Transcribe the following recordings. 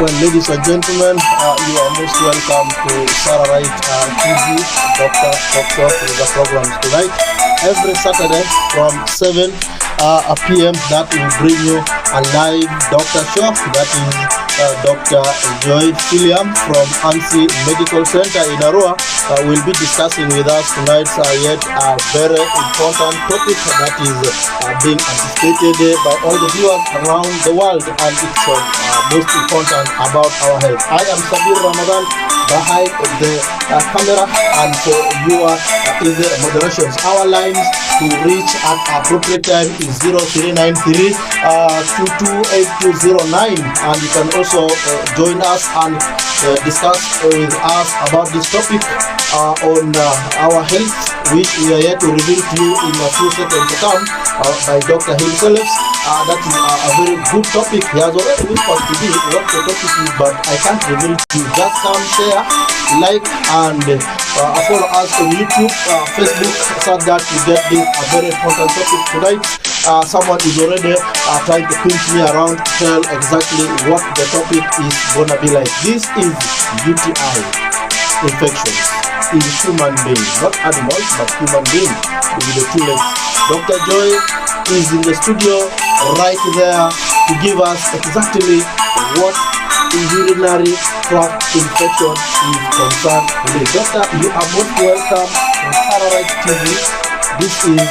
Well, ladies and gentlemen, you are most welcome to Sararights TV. Doctor is the program tonight. Every Saturday from 7 p.m. that will bring you a live doctor show. That is Dr. Joy William from ANSI Medical Center in Arua will be discussing with us tonight yet a very important topic that is being anticipated by all the viewers around the world, and it's most important about our health. I am Sabir Ramadan behind the camera, and for you is the moderations. Our lines to reach at appropriate time is 0393 228209, and you can also join us and discuss with us about this topic on our health, which we are here to reveal to you in a few seconds to come by Dr. himself. That is a very good topic. He has already whispered to me what the topic is, but I can't reveal to you. Just come, share, like, and follow us on YouTube, Facebook, so that you get this a very important topic tonight. Someone is already trying to pinch me around to tell exactly what the topic is gonna be like. This is UTI infections in human beings, not animals, but human beings with the two legs. Dr. Joy is in the studio right there to give us exactly what urinary tract infection is concerned with. Doctor, you are most welcome to Sararights TV. This is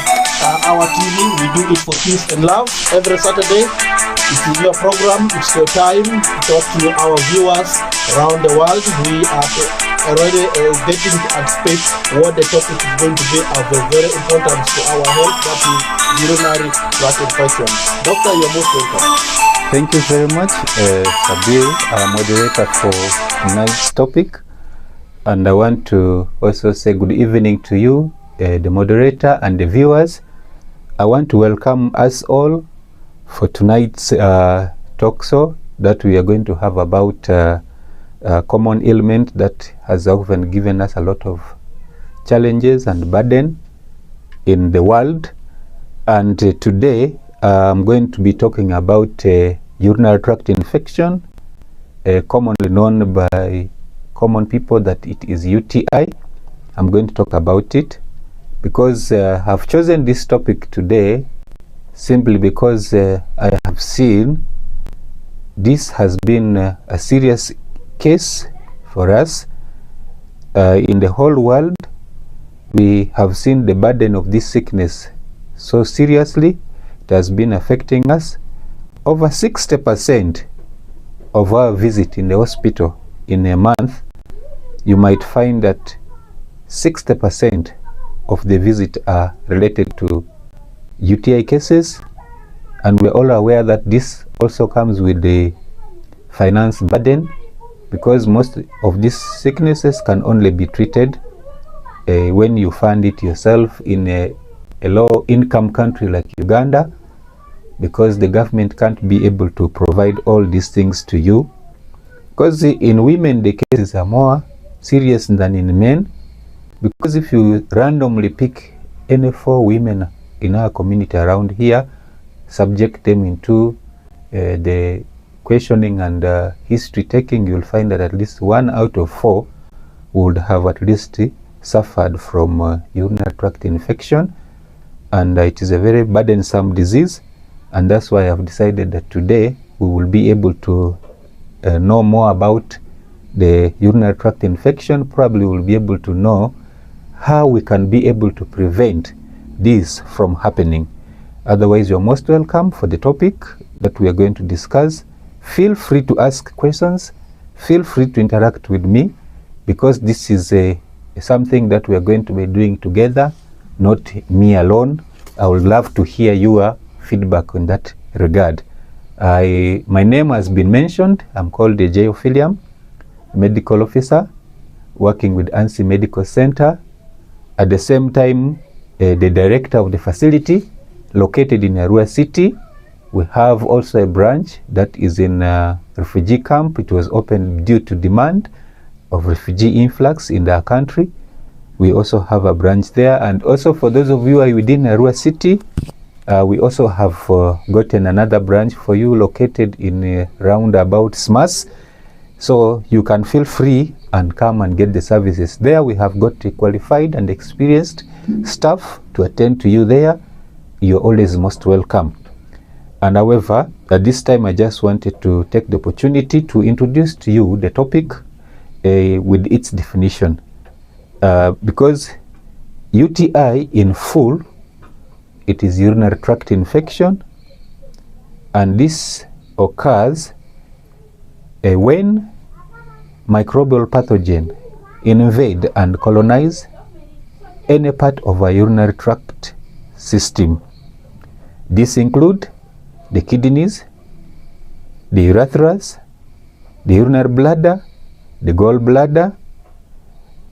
our TV. We do it for peace and love every Saturday. It is your program. It's your time to talk to our viewers around the world. We are already getting to anticipate what the topic is going to be of very important to our health, that is urinary tract infection. Doctor, you're most welcome. Thank you very much, Sabir, our moderator, for tonight's topic. And I want to also say good evening to you, the moderator and the viewers. I want to welcome us all for tonight's talk show that we are going to have about a common ailment that has often given us a lot of challenges and burden in the world. And today I'm going to be talking about urinary tract infection, commonly known by common people that it is UTI. I'm going to talk about it because I've chosen this topic today simply because I have seen this has been a serious case for us in the whole world. We have seen the burden of this sickness so seriously. It has been affecting us. Over 60% of our visit in the hospital in a month, you might find that 60% of the visit are related to UTI cases, and we're all aware that this also comes with the finance burden, because most of these sicknesses can only be treated when you fund it yourself in a low-income country like Uganda, because the government can't be able to provide all these things to you. Because in women the cases are more serious than in men, because if you randomly pick any 4 women in our community around here, subject them into the questioning and history taking, you'll find that at least 1 out of 4 would have at least suffered from urinary tract infection, and it is a very burdensome disease. And that's why I've decided that today we will be able to know more about the urinary tract infection. Probably we'll be able to know how we can be able to prevent this from happening. Otherwise, you're most welcome for the topic that we are going to discuss. Feel free to ask questions, feel free to interact with me, because this is something that we are going to be doing together, not me alone. I would love to hear your feedback in that regard. My name has been mentioned. I'm called Joy William, medical officer working with ANSI Medical Center. At the same time, the director of the facility located in Arua City. We have also a branch that is in a refugee camp. It was opened due to demand of refugee influx in our country. We also have a branch there. And also for those of you who are within Arua City, we also have gotten another branch for you located in roundabout Smas. So you can feel free and come and get the services. There we have got qualified and experienced staff to attend to you there. You're always most welcome. And however, at this time I just wanted to take the opportunity to introduce to you the topic with its definition. Because UTI in full, it is urinary tract infection, and this occurs when microbial pathogen invade and colonize any part of a urinary tract system. This include the kidneys, the ureters, the urinary bladder, the gallbladder,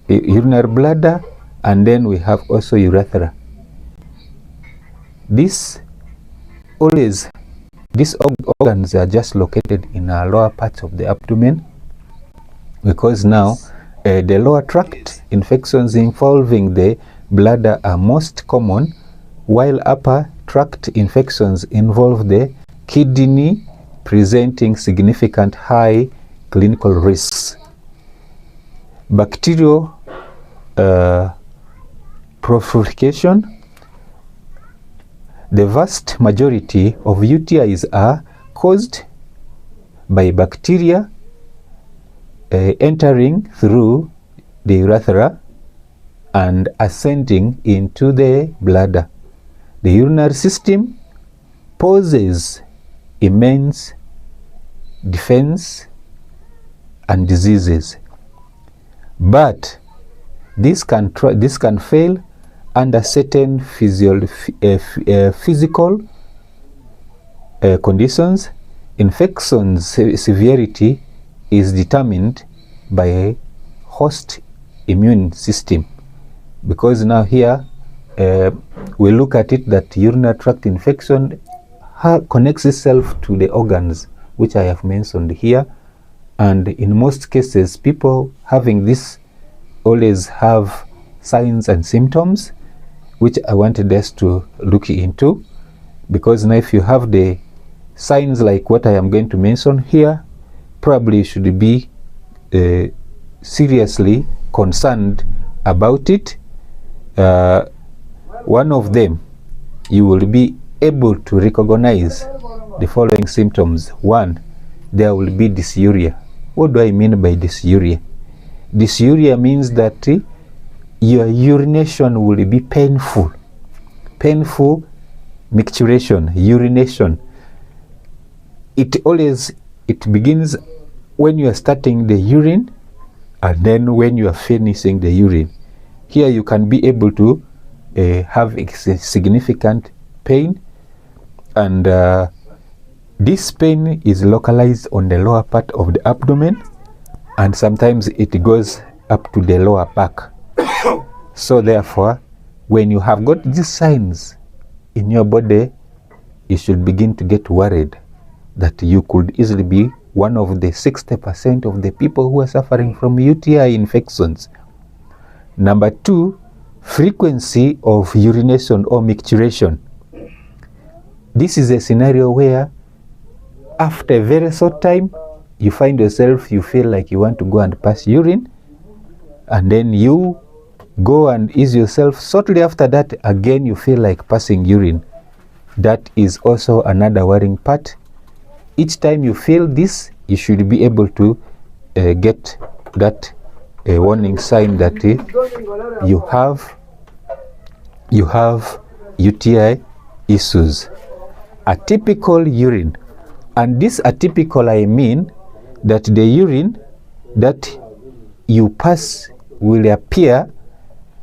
the urinary bladder, and then we have also urethra. These organs are just located in our lower parts of the abdomen, because now the lower tract infections involving the bladder are most common, while upper tract infections involve the kidney, presenting significant high clinical risks. Bacterial proliferation. The vast majority of UTIs are caused by bacteria entering through the urethra and ascending into the bladder. The urinary system poses immense defense and diseases, but this can fail under certain physical conditions. Infection severity is determined by a host immune system, because now here we look at it that urinary tract infection connects itself to the organs which I have mentioned here, and in most cases people having this always have signs and symptoms, which I wanted us to look into, because now if you have the signs like what I am going to mention here, probably you should be seriously concerned about it. One of them, you will be able to recognize the following symptoms. One, there will be dysuria. What do I mean by dysuria? Dysuria means that your urination will be painful. Painful micturition, urination. It begins when you are starting the urine, and then when you are finishing the urine. Here you can be able to have a significant pain, and this pain is localized on the lower part of the abdomen, and sometimes it goes up to the lower back. So therefore, when you have got these signs in your body, you should begin to get worried that you could easily be one of the 60% of the people who are suffering from UTI infections. Number two, frequency of urination or micturition. This is a scenario where after a very short time, you find yourself, you feel like you want to go and pass urine, and then you go and ease yourself. Shortly after that, again you feel like passing urine. That is also another worrying part. Each time you feel this, you should be able to get that warning sign that you have UTI issues. Atypical urine, and this atypical, I mean that the urine that you pass will appear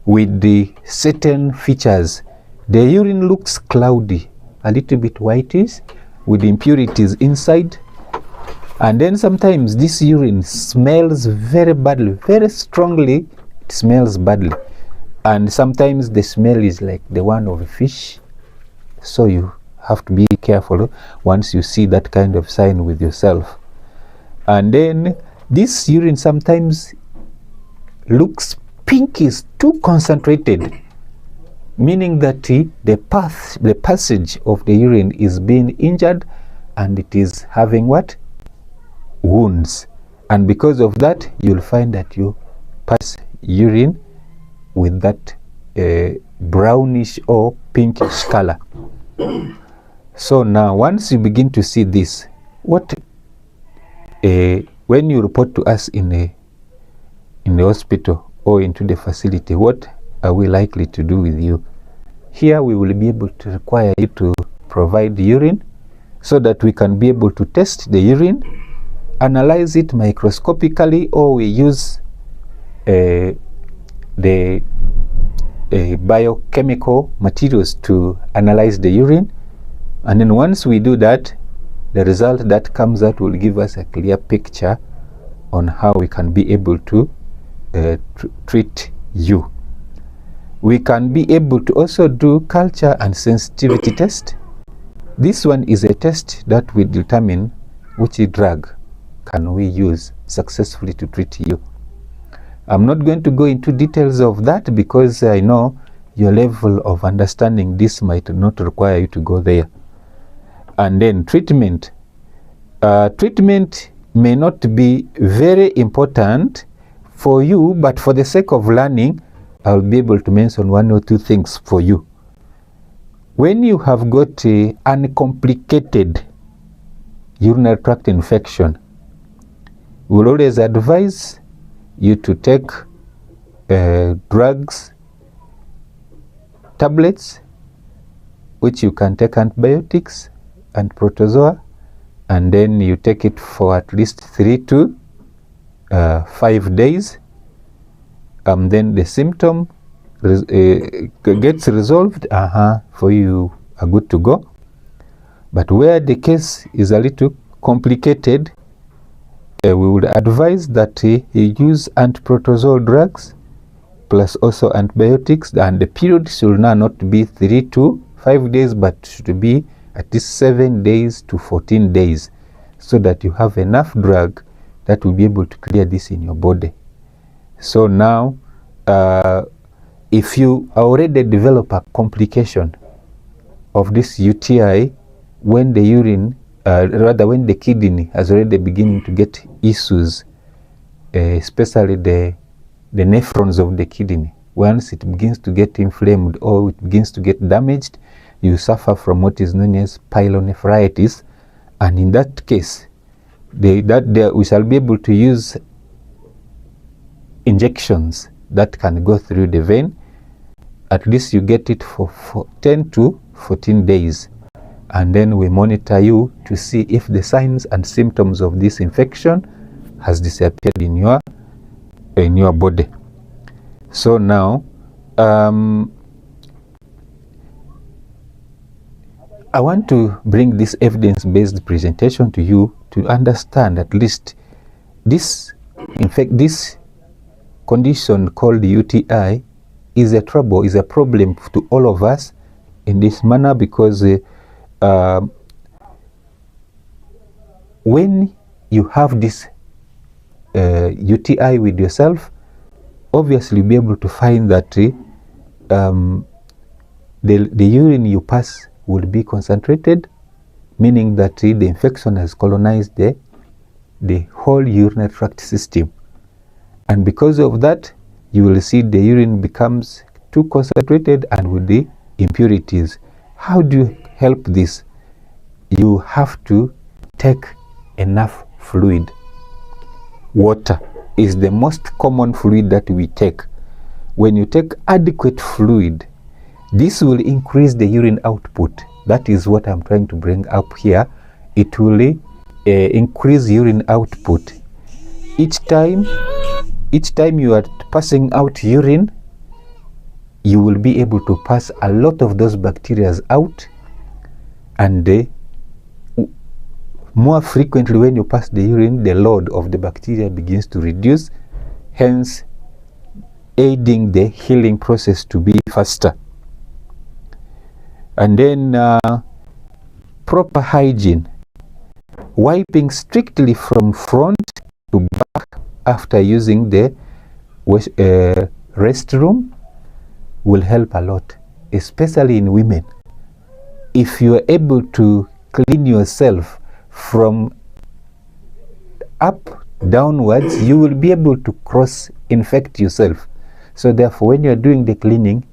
with the certain features. The urine looks cloudy, a little bit whitish, with impurities inside, and then sometimes this urine smells very badly, very strongly. It smells badly, and sometimes the smell is like the one of a fish. So you have to be careful once you see that kind of sign with yourself. And then this urine sometimes looks pinkish, too concentrated, meaning that the passage of the urine is being injured, and it is having what? Wounds. and because of that you'll find that you pass urine with that brownish or pinkish color. So now once you begin to see this, what when you report to us in the hospital or into the facility, what are we likely to do with you? Here we will be able to require you to provide urine so that we can be able to test the urine, analyze it microscopically, or we use the biochemical materials to analyze the urine. And then once we do that, the result that comes out will give us a clear picture on how we can be able to treat you. We can be able to also do culture and sensitivity test. This one is a test that will determine which drug can we use successfully to treat you. I'm not going to go into details of that because I know your level of understanding this might not require you to go there. And then treatment. Treatment may not be very important for you, but for the sake of learning, I'll be able to mention one or two things for you. When you have got an uncomplicated urinary tract infection, we'll always advise you to take drugs, tablets, which you can take antibiotics and protozoa, and then you take it for at least 3 to 5 days. Then the symptom gets resolved, for you are good to go. But where the case is a little complicated, we would advise that you use antiprotozoal drugs plus also antibiotics, and the period should now not be 3 to 5 days, but should be at least 7 days to 14 days, so that you have enough drug that will be able to clear this in your body. So now, if you already develop a complication of this UTI, when the urine, when the kidney has already beginning to get issues, especially the nephrons of the kidney, once it begins to get inflamed or it begins to get damaged, you suffer from what is known as pyelonephritis, and in that case, we shall be able to use injections that can go through the vein. At least you get it for 10 to 14 days, and then we monitor you to see if the signs and symptoms of this infection has disappeared in your body. So now, I want to bring this evidence-based presentation to you to understand at least this condition called UTI is a trouble, is a problem to all of us in this manner, because when you have this UTI with yourself, obviously you'll be able to find that the urine you pass will be concentrated, meaning that the infection has colonized the whole urinary tract system. And because of that, you will see the urine becomes too concentrated and with the impurities. How do you help this? You have to take enough fluid. Water is the most common fluid that we take. When you take adequate fluid, this will increase the urine output. That is what I'm trying to bring up here. It will increase urine output. Each time you are passing out urine, you will be able to pass a lot of those bacteria out, and more frequently when you pass the urine, the load of the bacteria begins to reduce, hence aiding the healing process to be faster. And then proper hygiene, wiping strictly from front to back after using the restroom will help a lot, especially in women. If you are able to clean yourself from up downwards, you will be able to cross-infect yourself. So therefore, when you're doing the cleaning,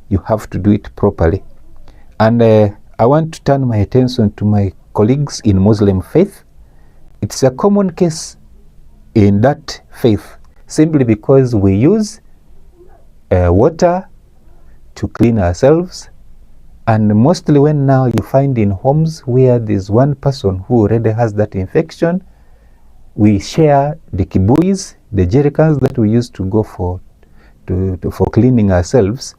you have to do it properly. And I want to turn my attention to my colleagues in Muslim faith. It's a common case in that faith, simply because we use water to clean ourselves. And mostly when now you find in homes where there's one person who already has that infection, we share the kibuis, the jerrycans that we use to go for cleaning ourselves,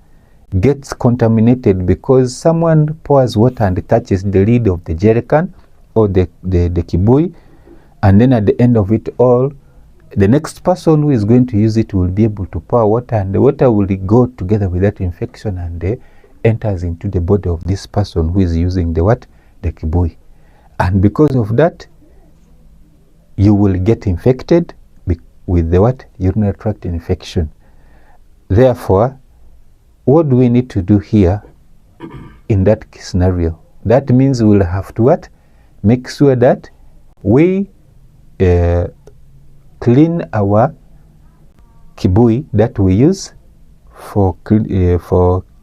gets contaminated because someone pours water and touches the lid of the jerrycan or the kibui, and then at the end of it all, the next person who is going to use it will be able to pour water, and the water will go together with that infection and enters into the body of this person who is using the kibui. And because of that, you will get infected with the urinary tract infection. Therefore, what do we need to do here in that scenario? That means we'll have to make sure that we clean our kibui that we use for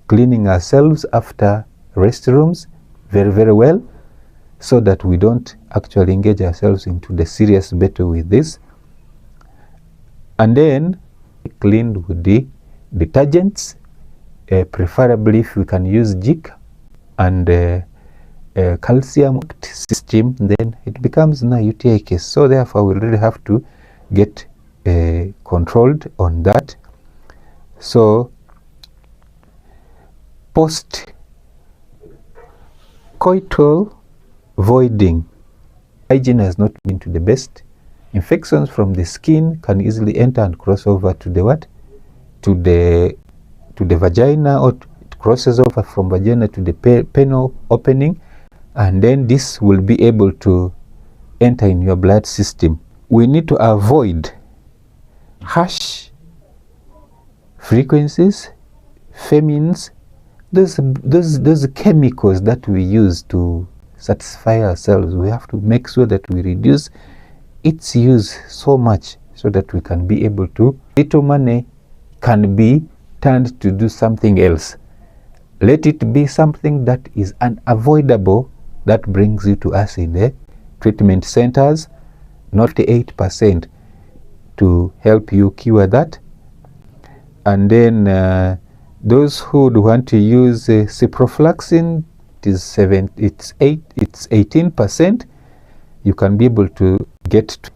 cleaning ourselves after restrooms very, very well, so that we don't actually engage ourselves into the serious battle with this. And then clean with the detergents, preferably if we can use Jik and calcium system, then it becomes a UTI case. So therefore we really have to get controlled on that. So post-coital voiding, hygiene has not been to the best. Infections from the skin can easily enter and cross over to the to the vagina, or it crosses over from vagina to the penile opening, and then this will be able to enter in your blood system. We need to avoid harsh frequencies, femines, those chemicals that we use to satisfy ourselves. We have to make sure that we reduce its use so much so that we can be able to, little money can be turned to do something else. Let it be something that is unavoidable, that brings you to us in the treatment centers, not the 8%, to help you cure that. And then those who would want to use ciprofloxacin, it's 18%. You can be able to get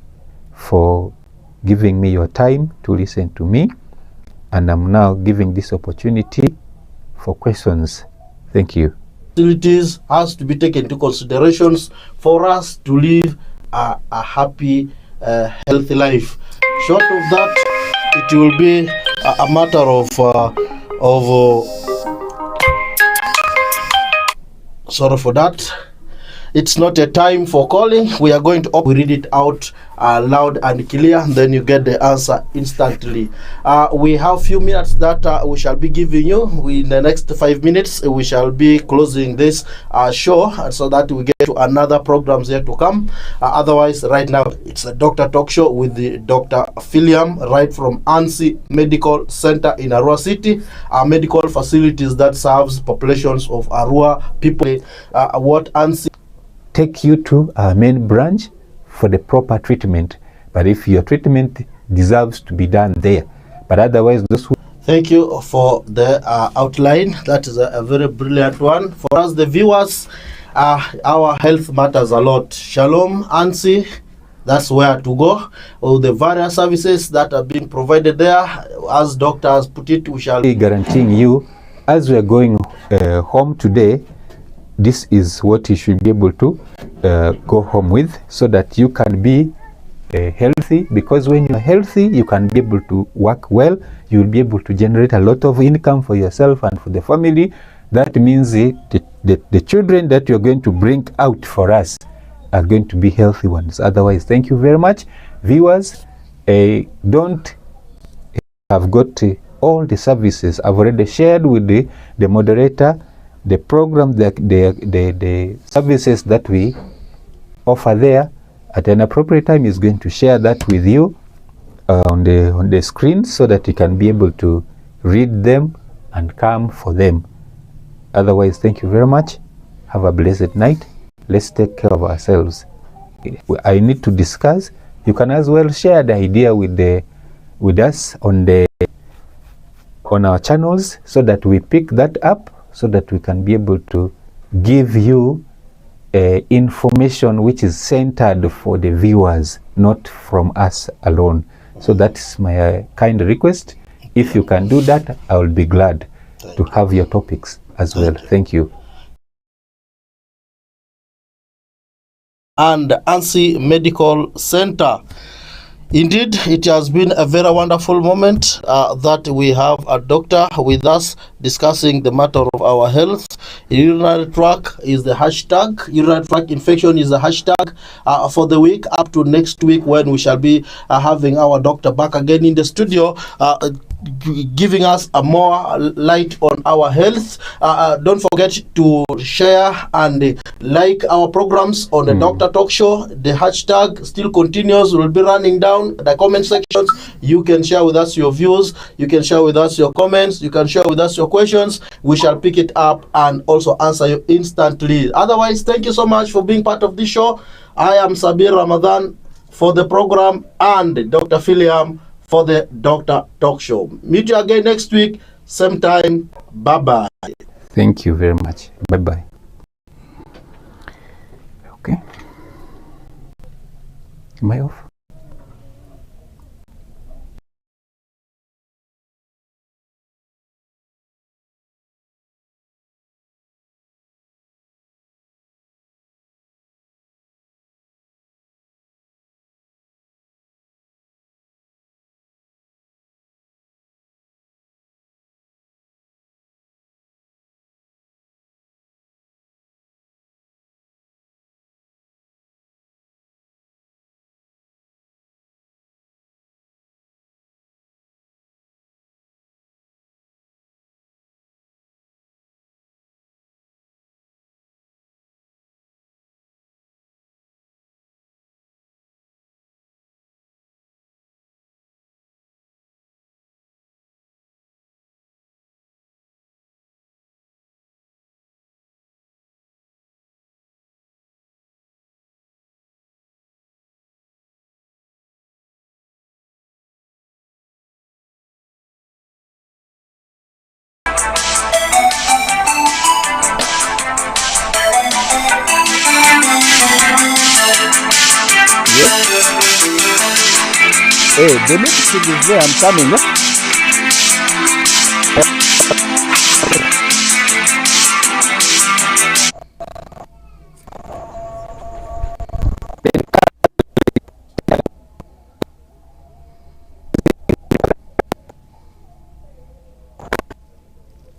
for giving me your time to listen to me, and I'm now giving this opportunity for questions. Thank you. Facilities has to be taken into considerations for us to live a happy, healthy life. Short of that, it will be a matter of sorry for that. It's not a time for calling. We are going to read it out loud and clear, then you get the answer instantly. We have few minutes that we shall be giving you. In the next 5 minutes, we shall be closing this show so that we get to another programs here to come. Otherwise, right now, it's a doctor talk show with the Dr. Philiam, right from ANSI Medical Center in Arua City, medical facilities that serves populations of Arua people. What ANSI take you to our main branch for the proper treatment, but if your treatment deserves to be done there, but otherwise those who... Thank you for the outline. That is a very brilliant one. For us the viewers, our health matters a lot. Shalom ANSI, that's where to go. All the various services that are being provided there, as doctors put it, we shall be guaranteeing you, as we are going home today, this is what you should be able to go home with, so that you can be healthy, because when you're healthy, you can be able to work well, you will be able to generate a lot of income for yourself and for the family. That means the children that you're going to bring out for us are going to be healthy ones. Otherwise, thank you very much. Viewers, don't have got all the services. I've already shared with the moderator the program, the services that we offer there, At an appropriate time, he's going to share that with you on the screen so that you can be able to read them and come for them. Otherwise, thank you very much. Have a blessed night. Let's take care of ourselves. I need to discuss. You can as well share the idea with us on our channels so that we pick that up, so that we can be able to give you information which is centered for the viewers, not from us alone. So that's my kind request. If you can do that, I will be glad to have your topics as well. Thank you. And ANSI Medical Center. Indeed, it has been a very wonderful moment that we have a doctor with us discussing the matter of our health. Urinary tract is the hashtag. Urinary tract infection is the hashtag for the week up to next week, when we shall be having our doctor back again in the studio, giving us a more light on our health. Don't forget to share and like our programs on the Doctor Talk Show. The hashtag still continues. We'll be running down the comment sections. You can share with us your views. You can share with us your comments. You can share with us your questions. We shall pick it up and also answer you instantly. Otherwise, thank you so much for being part of this show. I am Sabir Ramadan for the program, and Dr. Philiam for the Doctor Talk Show. Meet you again next week, same time. Bye-bye. Thank you very much. Bye-bye. Okay. Am I off? Hey, the next thing is there. I'm coming.